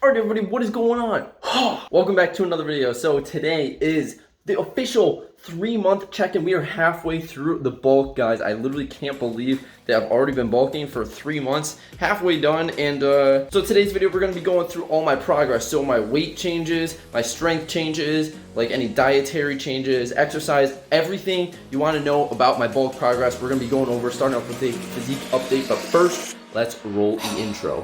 Alright everybody, what is going on? Welcome back to another video. So today is the official 3-month check-in. We are halfway through the bulk, guys. I literally can't believe that I've already been bulking for 3 months. Halfway done, and so today's video we're going to be going through all my progress. So my weight changes, my strength changes, like any dietary changes, exercise, everything you want to know about my bulk progress. We're going to be going over, starting off with a physique update. But first, let's roll the intro.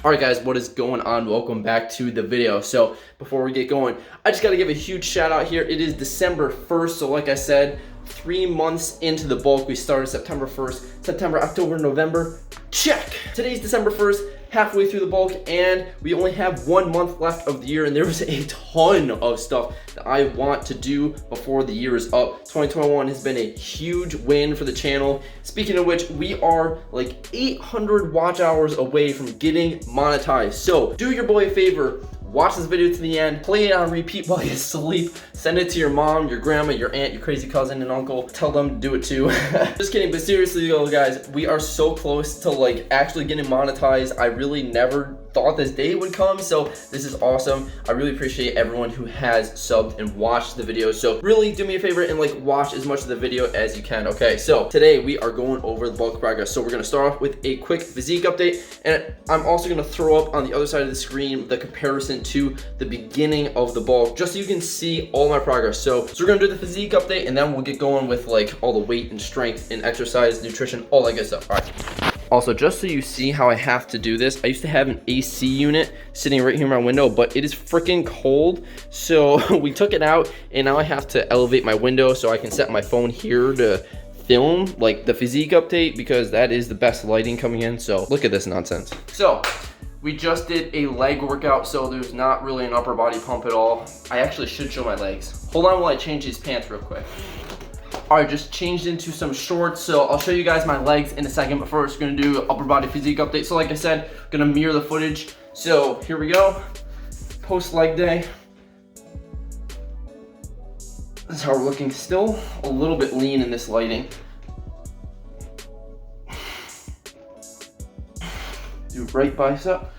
Alright guys, what is going on? Welcome back to the video. So before we get going, I just got to give a huge shout out here. It is December 1st, so like I said, 3 months into the bulk. We started September 1st, September, October, November, check! Today's December 1st, halfway through the bulk, and we only have 1 month left of the year, and there was a ton of stuff that I want to do before the year is up. 2021 has been a huge win for the channel. Speaking of which, we are like 800 watch hours away from getting monetized. So do your boy a favor, watch this video to the end, play it on repeat while you sleep, send it to your mom, your grandma, your aunt, your crazy cousin and uncle, tell them to do it too. Just kidding, but seriously though guys, we are so close to like actually getting monetized. I really never thought this day would come, so this is awesome. I really appreciate everyone who has subbed and watched the video. So really do me a favor and like watch as much of the video as you can. Okay, so today we are going over the bulk progress. So we're gonna start off with a quick physique update, and I'm also gonna throw up on the other side of the screen the comparison to the beginning of the bulk, just so you can see all my progress. So we're gonna do the physique update, and then we'll get going with like all the weight and strength and exercise, nutrition, all that good stuff. All right. Also, just so you see how I have to do this, I used to have an AC unit sitting right here in my window, but it is freaking cold. So we took it out, and now I have to elevate my window so I can set my phone here to film like the physique update, because that is the best lighting coming in. So look at this nonsense. So we just did a leg workout, so there's not really an upper body pump at all. I actually should show my legs. Hold on while I change these pants real quick. Alright, just changed into some shorts, so I'll show you guys my legs in a second, but first we're gonna do upper body physique update. So like I said, gonna mirror the footage. So here we go, post leg day. This is how we're looking, still a little bit lean in this lighting. Do right bicep.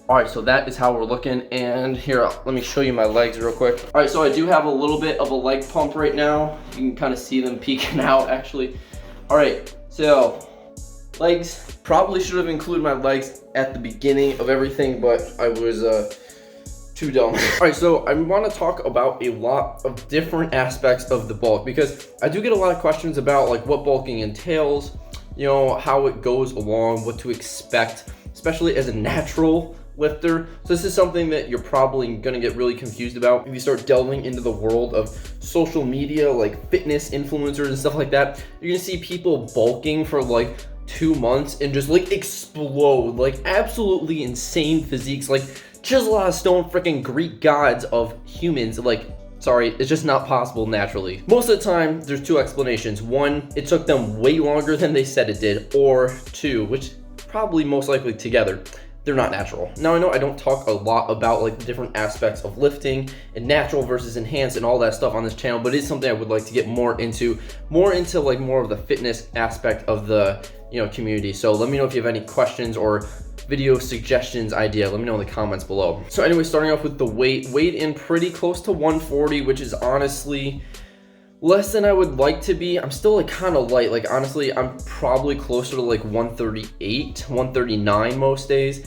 Alright, so that is how we're looking, and here, let me show you my legs real quick. Alright, so I do have a little bit of a leg pump right now. You can kind of see them peeking out, actually. Alright, so legs. Probably should have included my legs at the beginning of everything, but I was too dumb. Alright, so I want to talk about a lot of different aspects of the bulk, because I do get a lot of questions about like what bulking entails, you know, how it goes along, what to expect, especially as a natural lifter. So this is something that you're probably gonna get really confused about if you start delving into the world of social media, like fitness influencers and stuff like that. You're gonna see people bulking for like 2 months and just like explode, like absolutely insane physiques, like chisel out of stone freaking Greek gods of humans. Like, sorry, it's just not possible naturally. Most of the time, there's 2 explanations. 1, it took them way longer than they said it did, or 2, which probably most likely together, they're not natural. Now I know I don't talk a lot about like the different aspects of lifting and natural versus enhanced and all that stuff on this channel, but it is something I would like to get more into like more of the fitness aspect of the, you know, community. So let me know if you have any questions or video suggestions, idea, let me know in the comments below. So anyway, starting off with the weight, weighed in pretty close to 140, which is honestly less than I would like to be. I'm still like kind of light. Like honestly, I'm probably closer to like 138, 139 most days.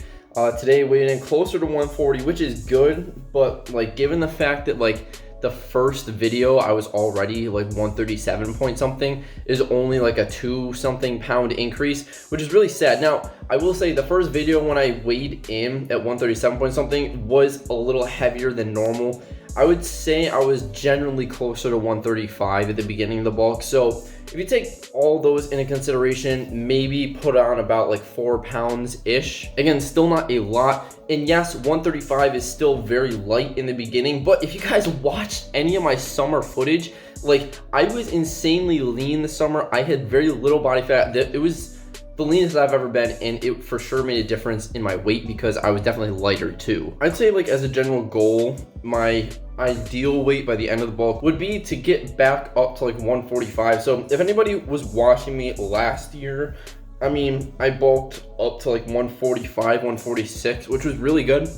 Today weighed in closer to 140, which is good, but like given the fact that like the first video I was already like 137 point something is only like a 2 something pound increase, which is really sad. Now I will say the first video when I weighed in at 137 point something was a little heavier than normal. I would say I was generally closer to 135 at the beginning of the bulk. So if you take all those into consideration, maybe put on about like 4 pounds-ish. Again, still not a lot. And yes, 135 is still very light in the beginning, but if you guys watched any of my summer footage, like I was insanely lean this summer. I had very little body fat. It was the leanest I've ever been, and it for sure made a difference in my weight because I was definitely lighter too. I'd say like as a general goal, my ideal weight by the end of the bulk would be to get back up to like 145. So if anybody was watching me last year, I mean, I bulked up to like 145, 146, which was really good.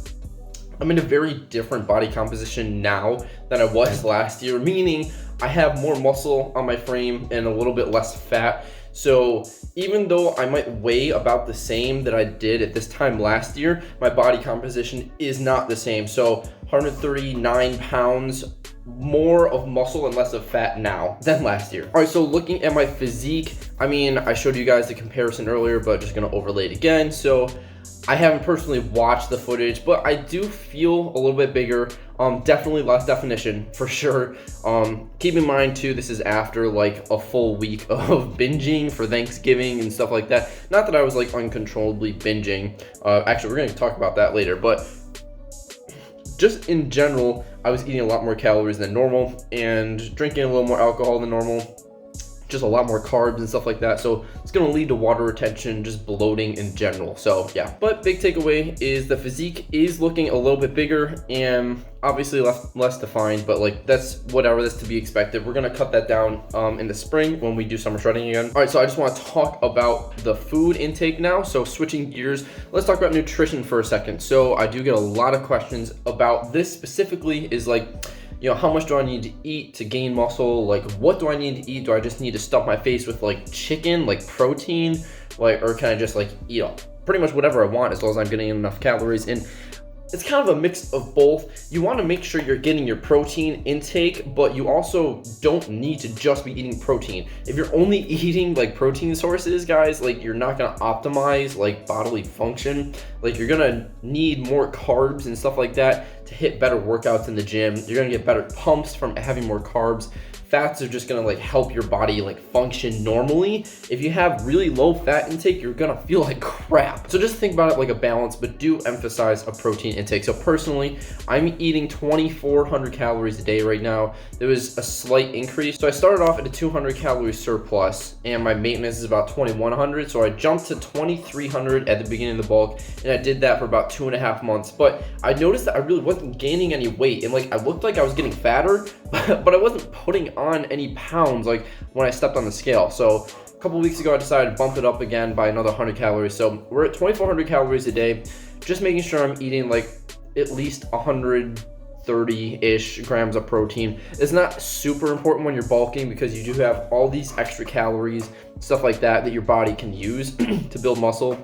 I'm in a very different body composition now than I was last year, meaning I have more muscle on my frame and a little bit less fat. So even though I might weigh about the same that I did at this time last year, my body composition is not the same. So 139 pounds more of muscle and less of fat now than last year. All right, so looking at my physique, I mean, I showed you guys the comparison earlier, but just gonna overlay it again. So I haven't personally watched the footage, but I do feel a little bit bigger. Definitely less definition for sure. Keep in mind too, this is after like a full week of binging for Thanksgiving and stuff like that. Not that I was like uncontrollably binging. Actually, we're gonna talk about that later, but just in general, I was eating a lot more calories than normal and drinking a little more alcohol than normal. Just a lot more carbs and stuff like that. So it's gonna lead to water retention, just bloating in general. So yeah, but big takeaway is the physique is looking a little bit bigger and obviously less defined, but like that's whatever, that's to be expected. We're gonna cut that down in the spring when we do summer shredding again. All right, so I just wanna talk about the food intake now. So switching gears, let's talk about nutrition for a second. So I do get a lot of questions about this specifically is like, you know, how much do I need to eat to gain muscle? Like, what do I need to eat? Do I just need to stuff my face with like chicken, like protein, like, or can I just like eat pretty much whatever I want as long as I'm getting enough calories? And it's kind of a mix of both. You want to make sure you're getting your protein intake, but you also don't need to just be eating protein. If you're only eating like protein sources, guys, like you're not going to optimize like bodily function. Like you're going to need more carbs and stuff like that to hit better workouts in the gym. You're going to get better pumps from having more carbs. Fats are just gonna like help your body like function normally. If you have really low fat intake, you're gonna feel like crap. So just think about it like a balance, but do emphasize a protein intake. So personally, I'm eating 2,400 calories a day right now. There was a slight increase. So I started off at a 200 calorie surplus and my maintenance is about 2,100. So I jumped to 2,300 at the beginning of the bulk and I did that for about 2.5 months. But I noticed that I really wasn't gaining any weight and like I looked like I was getting fatter, but I wasn't putting on any pounds like when I stepped on the scale. So a couple weeks ago I decided to bump it up again by another 100 calories. So we're at 2,400 calories a day, just making sure I'm eating like at least 130-ish grams of protein. It's not super important when you're bulking because you do have all these extra calories, stuff like that your body can use to build muscle.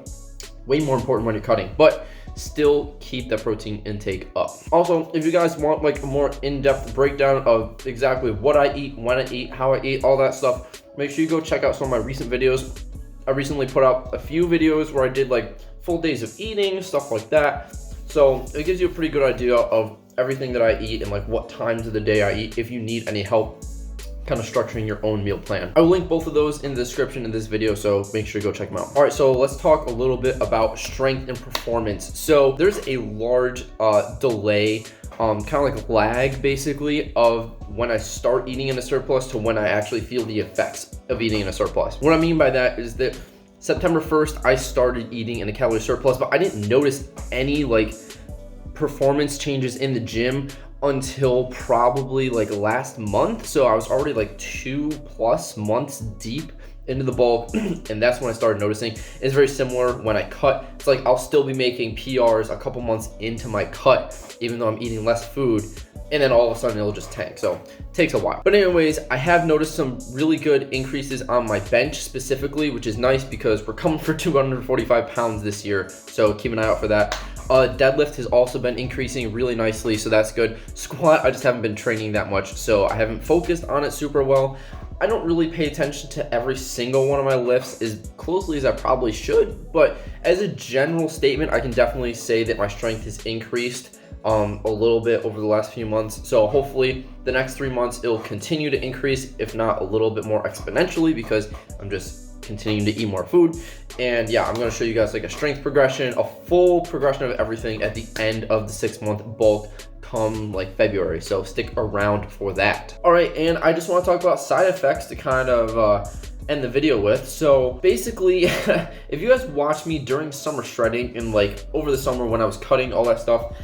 Way more important when you're cutting, but still keep the protein intake up. Also, if you guys want like a more in-depth breakdown of exactly what I eat, when I eat, how I eat, all that stuff, make sure you go check out some of my recent videos. I recently put out a few videos where I did like full days of eating, stuff like that. So it gives you a pretty good idea of everything that I eat and like what times of the day I eat if you need any help kind of structuring your own meal plan. I will link both of those in the description in this video, so make sure you go check them out. All right, so let's talk a little bit about strength and performance. So there's a large delay, kind of like lag basically, of when I start eating in a surplus to when I actually feel the effects of eating in a surplus. What I mean by that is that September 1st, I started eating in a calorie surplus, but I didn't notice any like performance changes in the gym until probably like last month. So I was already like 2+ months deep into the bulk and that's when I started noticing. It's very similar when I cut. It's like I'll still be making PRs a couple months into my cut even though I'm eating less food, and then all of a sudden it'll just tank. So it takes a while. But anyways, I have noticed some really good increases on my bench specifically, which is nice because we're coming for 245 pounds this year. So keep an eye out for that. Deadlift has also been increasing really nicely, so that's good. Squat, I just haven't been training that much, so I haven't focused on it super well. I don't really pay attention to every single one of my lifts as closely as I probably should, but as a general statement, I can definitely say that my strength has increased. a little bit over the last few months. So hopefully the next 3 months it'll continue to increase, if not a little bit more exponentially, because I'm just continuing to eat more food. And yeah, I'm going to show you guys like a strength progression, a full progression of everything at the end of the 6-month bulk come like February. So stick around for that. All right, and I just want to talk about side effects to kind of end the video with. So basically, if you guys watch me during summer shredding and like over the summer when I was cutting all that stuff,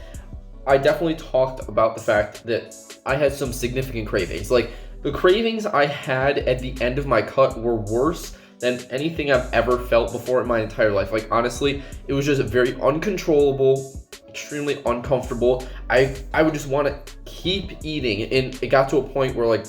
I definitely talked about the fact that I had some significant cravings. Like the cravings I had at the end of my cut were worse than anything I've ever felt before in my entire life. Like honestly, it was just very uncontrollable, extremely uncomfortable. I would just want to keep eating, and it got to a point where like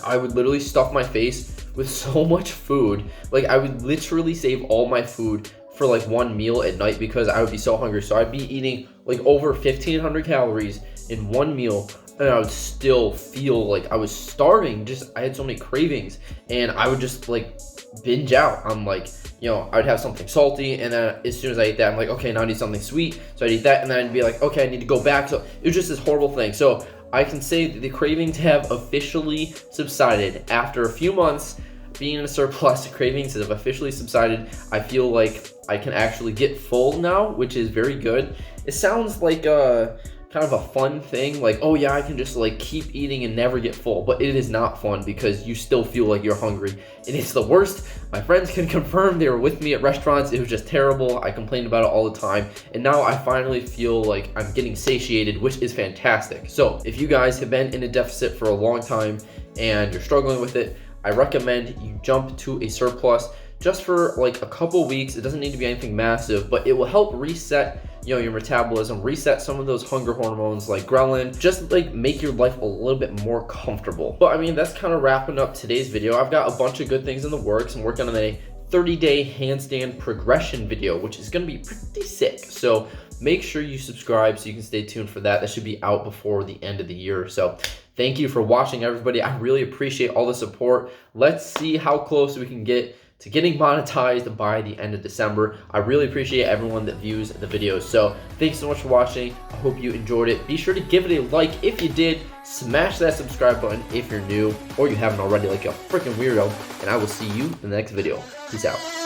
I would literally stuff my face with so much food. Like I would literally save all my food for like one meal at night because I would be so hungry. So I'd be eating like over 1,500 calories in one meal, and I would still feel like I was starving. Just I had so many cravings, and I would just like binge out. I'm like, you know, I'd have something salty, and then as soon as I ate that, I'm like, okay, now I need something sweet. So I'd eat that, and then I'd be like, okay, I need to go back. So it was just this horrible thing. So I can say that the cravings have officially subsided after a few months being in a surplus. The cravings have officially subsided. I feel like I can actually get full now, which is very good. It sounds like a kind of a fun thing, like, oh yeah, I can just like keep eating and never get full, but it is not fun because you still feel like you're hungry, and it's the worst. My friends can confirm, they were with me at restaurants. It was just terrible. I complained about it all the time, and now I finally feel like I'm getting satiated, which is fantastic. So if you guys have been in a deficit for a long time and you're struggling with it, I recommend you jump to a surplus just for like a couple weeks. It doesn't need to be anything massive, but it will help reset, you know, your metabolism, reset some of those hunger hormones like ghrelin, just like make your life a little bit more comfortable. But I mean, that's kind of wrapping up today's video. I've got a bunch of good things in the works. I'm working on a 30-day handstand progression video, which is going to be pretty sick. So make sure you subscribe so you can stay tuned for that. That should be out before the end of the year. So thank you for watching, everybody. I really appreciate all the support. Let's see how close we can get to getting monetized by the end of December. I really appreciate everyone that views the videos. So thanks so much for watching. I hope you enjoyed it. Be sure to give it a like if you did. Smash that subscribe button if you're new or you haven't already, like a freaking weirdo. And I will see you in the next video. Peace out.